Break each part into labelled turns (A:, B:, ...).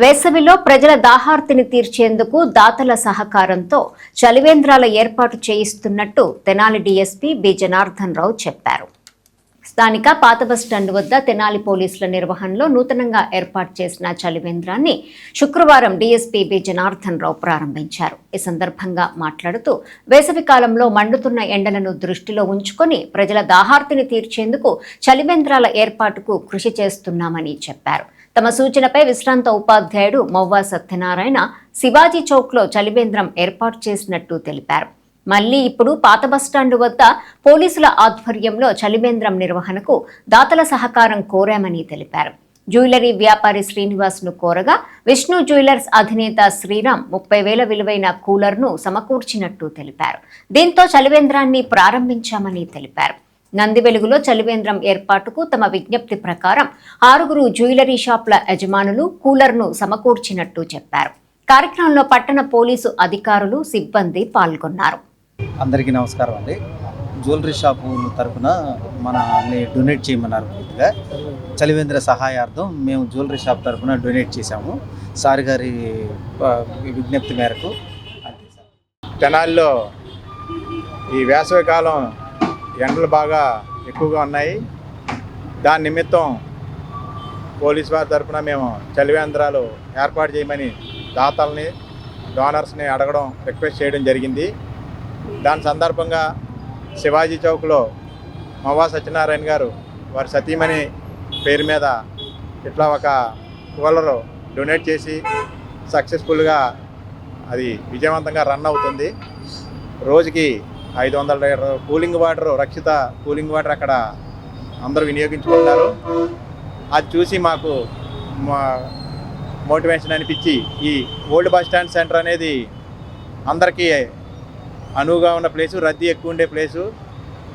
A: వేసవిలో ప్రజల దాహార్తిని తీర్చేందుకు దాతల సహకారంతో చలివేంద్రాల ఏర్పాటు చేయిస్తున్నట్టు తెనాలి డీఎస్పీ బి జనార్దన్ రావు చెప్పారు. స్థానిక పాత బస్టాండ్ వద్ద తెనాలి పోలీసుల నిర్వహణలో నూతనంగా ఏర్పాటు చేసిన చలివేంద్రాన్ని శుక్రవారం డీఎస్పీ బి జనార్దన్ రావు ప్రారంభించారు. ఈ సందర్భంగా మాట్లాడుతూ వేసవి కాలంలో మండుతున్న ఎండలను దృష్టిలో ఉంచుకొని ప్రజల దాహార్తిని తీర్చేందుకు చలివేంద్రాల ఏర్పాటుకు కృషి చేస్తున్నామని చెప్పారు. తమ సూచనపై విశ్రాంత ఉపాధ్యాయుడు మవ్వా సత్యనారాయణ శివాజీ చౌక్లో చలివేంద్రం ఏర్పాటు చేసినట్టు తెలిపారు. మళ్లీ ఇప్పుడు పాత బస్టాండు వద్ద పోలీసుల ఆధ్వర్యంలో చలివేంద్రం నిర్వహణకు దాతల సహకారం కోరామని తెలిపారు. జ్యువెలరీ వ్యాపారి శ్రీనివాస్ను కోరగా విష్ణు జ్యువెలర్స్ అధినేత శ్రీరామ్ 30,000 విలువైన కూలర్ను సమకూర్చినట్టు తెలిపారు. దీంతో చలివేంద్రాన్ని ప్రారంభించామని తెలిపారు. నందివెలుగులో చలివేంద్రం ఏర్పాటుకు తమ విజ్ఞప్తి ప్రకారం 6 జ్యువెలరీ షాపుల యజమానులు కూలర్ను సమకూర్చినట్టు చెప్పారు. కార్యక్రమంలో పట్టణ పోలీసు అధికారులు సిబ్బంది పాల్గొన్నారు.
B: అందరికీ నమస్కారం అండి. జ్యువెలరీ షాపు తరఫున మనల్ని డొనేట్ చేయమన్నారు. పూర్తిగా చలివేంద్ర సహాయార్థం మేము జ్యువెలరీ షాప్ తరఫున డొనేట్ చేశాము. సార్ గారి విజ్ఞప్తి మేరకు.
C: తెనాలిలో ఈ వేసవి కాలం ఎండలు బాగా ఎక్కువగా ఉన్నాయి. దాని నిమిత్తం పోలీస్ వారి తరఫున మేము చలివేంద్రాలు ఏర్పాటు చేయమని దాతల్ని డోనర్స్ని అడగడం రిక్వెస్ట్ చేయడం జరిగింది. దాని సందర్భంగా శివాజీ చౌక్లో మవ్వా సత్యనారాయణ గారు వారి సతీమణి పేరు మీద ఇట్లా ఒక కూలరు డొనేట్ చేసి సక్సెస్ఫుల్గా అది విజయవంతంగా రన్ అవుతుంది. రోజుకి 500 లీటర్ కూలింగ్ వాటర్, రక్షిత కూలింగ్ వాటర్ అక్కడ అందరూ వినియోగించుకుంటారు. అది చూసి మాకు మోటివేషన్ అనిపించి ఈ ఓల్డ్ బస్ స్టాండ్ సెంటర్ అనేది అందరికీ అనువుగా ఉన్న ప్లేసు, రద్దీ ఎక్కువ ఉండే ప్లేసు.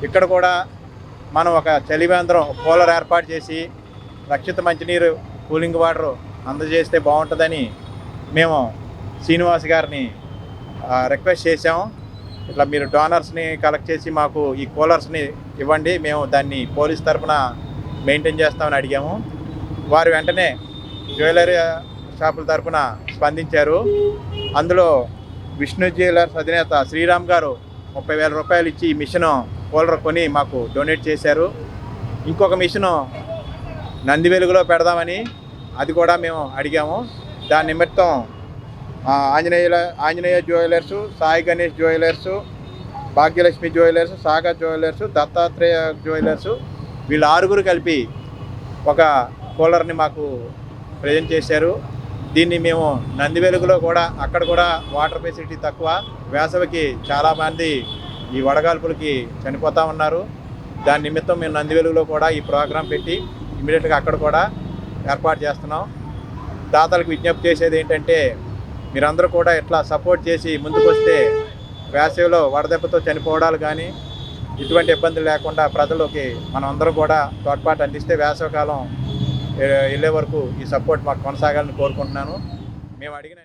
C: ఇక్కడ కూడా మనం ఒక చలివేంద్రం కూలర్ ఏర్పాటు చేసి రక్షిత మంచినీరు కూలింగ్ వాటర్ అందజేస్తే బాగుంటుందని మేము శ్రీనివాస్ గారిని రిక్వెస్ట్ చేసాము. ఇట్లా మీరు డోనర్స్ని కలెక్ట్ చేసి మాకు ఈ కూలర్స్ని ఇవ్వండి, మేము దాన్ని పోలీస్ తరఫున మెయింటైన్ చేస్తామని అడిగాము. వారు వెంటనే జ్యువెలరీ షాపుల తరఫున స్పందించారు. అందులో విష్ణు జ్యువెలర్స్ అధినేత శ్రీరామ్ గారు 30,000 రూపాయలు ఇచ్చి ఈ మిషను కూలర్ కొని మాకు డొనేట్ చేశారు. ఇంకొక మిషను నందివెలుగులో పెడదామని అది కూడా మేము అడిగాము. దాని నిమిత్తం ఆంజనేయ జ్యువెలర్సు, సాయి గణేష్ జ్యువెలర్సు, భాగ్యలక్ష్మి జ్యువెలర్సు, సాగర్ జ్యువెలర్సు, దత్తాత్రేయ జ్యువెలర్సు వీళ్ళు 6 కలిపి ఒక కూలర్ని మాకు ప్రజెంట్ చేశారు. దీన్ని మేము నందివెలుగులో కూడా, అక్కడ కూడా వాటర్ ఫెసిలిటీ తక్కువ, వేసవికి చాలామంది ఈ వడగాల్పులకి చనిపోతూ ఉన్నారు. దాని నిమిత్తం మేము నందివెలుగులో కూడా ఈ ప్రోగ్రాం పెట్టి ఇమీడియట్గా అక్కడ కూడా ఏర్పాటు చేస్తున్నాం. దాతలకు విజ్ఞప్తి చేసేది ఏంటంటే మీరందరూ కూడా ఇట్లా సపోర్ట్ చేసి ముందుకు వస్తే వేసవిలో వడదెబ్బతో చనిపోవడాలు కానీ ఇటువంటి ఇబ్బందులు లేకుండా ప్రజలకి మనం అందరూ కూడా తోడ్పాటు అందిస్తే వేసవికాలం వెళ్ళే వరకు ఈ సపోర్ట్ మాకు కొనసాగాలని కోరుకుంటున్నాను. మేము అడిగిన